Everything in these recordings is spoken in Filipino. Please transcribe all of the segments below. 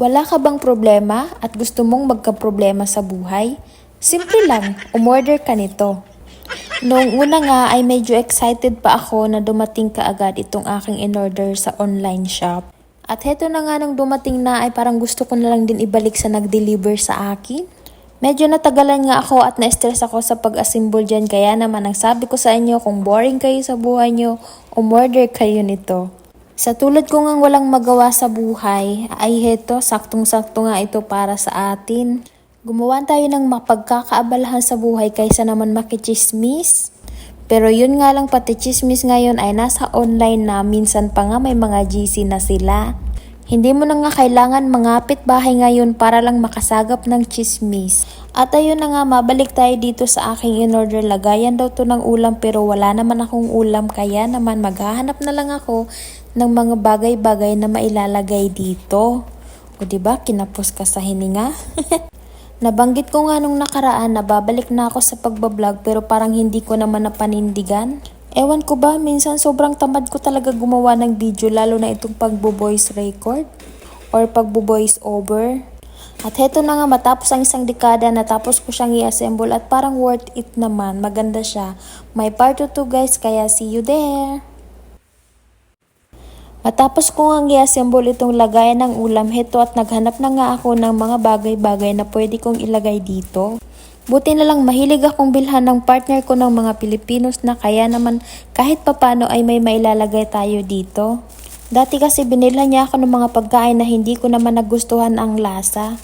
Wala ka bang problema at gusto mong magka-problema sa buhay? Simple lang, umorder ka nito. Noong una nga ay medyo excited pa ako na dumating kaagad itong aking in-order sa online shop. At heto na nga nung dumating na ay parang gusto ko na lang din ibalik sa nag-deliver sa akin. Medyo natagalan nga ako at na-stress ako sa pag-assemble dyan, kaya naman ang sabi ko sa inyo, kung boring kayo sa buhay nyo, umorder kayo nito. Sa tulad ko ngang walang magawa sa buhay, ay heto, saktong-sakto nga ito para sa atin. Gumawa tayo ng mapagkakaabalahan sa buhay kaysa naman makichismis. Pero yun nga lang, pati chismis ngayon ay nasa online na, minsan pa nga may mga GC na sila. Hindi mo na nga kailangan mangapit bahay ngayon para lang makasagap ng chismis. At ayun na nga, mabalik tayo dito sa aking in-order. Lagayan daw to ng ulam pero wala naman akong ulam, kaya naman maghahanap na lang ako ng mga bagay-bagay na mailalagay dito. O diba, kinapos ka sa hininga? Nabanggit ko nga nung nakaraan na babalik na ako sa pagbablog pero parang hindi ko naman napanindigan. Ewan ko ba, minsan sobrang tamad ko talaga gumawa ng video, lalo na itong pagbo-voice record or pagbo-voice over. At heto na nga, matapos ang isang dekada, natapos ko siyang i-assemble at parang worth it naman. Maganda siya. May part 2 guys, kaya see you there. Matapos ko nga i-assemble itong lagayan ng ulam, heto at naghanap na nga ako ng mga bagay-bagay na pwede kong ilagay dito. Buti na lang mahilig akong bilhan ng partner ko ng mga Pilipinos na, kaya naman kahit papano ay may mailalagay tayo dito. Dati kasi binilhan niya ako ng mga pagkain na hindi ko naman nagustuhan ang lasa.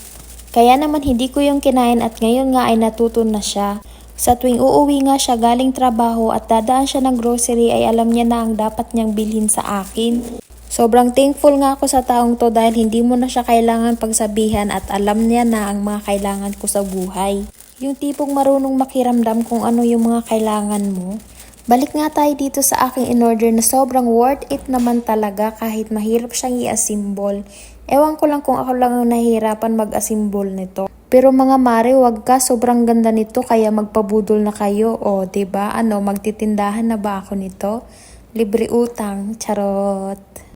Kaya naman hindi ko yung kinain at ngayon nga ay natuto na siya. Sa tuwing uuwi nga siya galing trabaho at dadaan siya ng grocery ay alam niya na ang dapat niyang bilhin sa akin. Sobrang thankful nga ako sa taong to dahil hindi mo na siya kailangan pagsabihan at alam niya na ang mga kailangan ko sa buhay. Yung tipong marunong makiramdam kung ano yung mga kailangan mo. Balik nga tayo dito sa aking in-order na sobrang worth it naman talaga kahit mahirap siyang i-assemble. Ewan ko lang kung ako lang ang nahihirapan mag-assemble nito. Pero mga mare, wag ka, sobrang ganda nito kaya magpabudol na kayo. O, diba? Magtitindahan na ba ako nito? Libre utang, charot.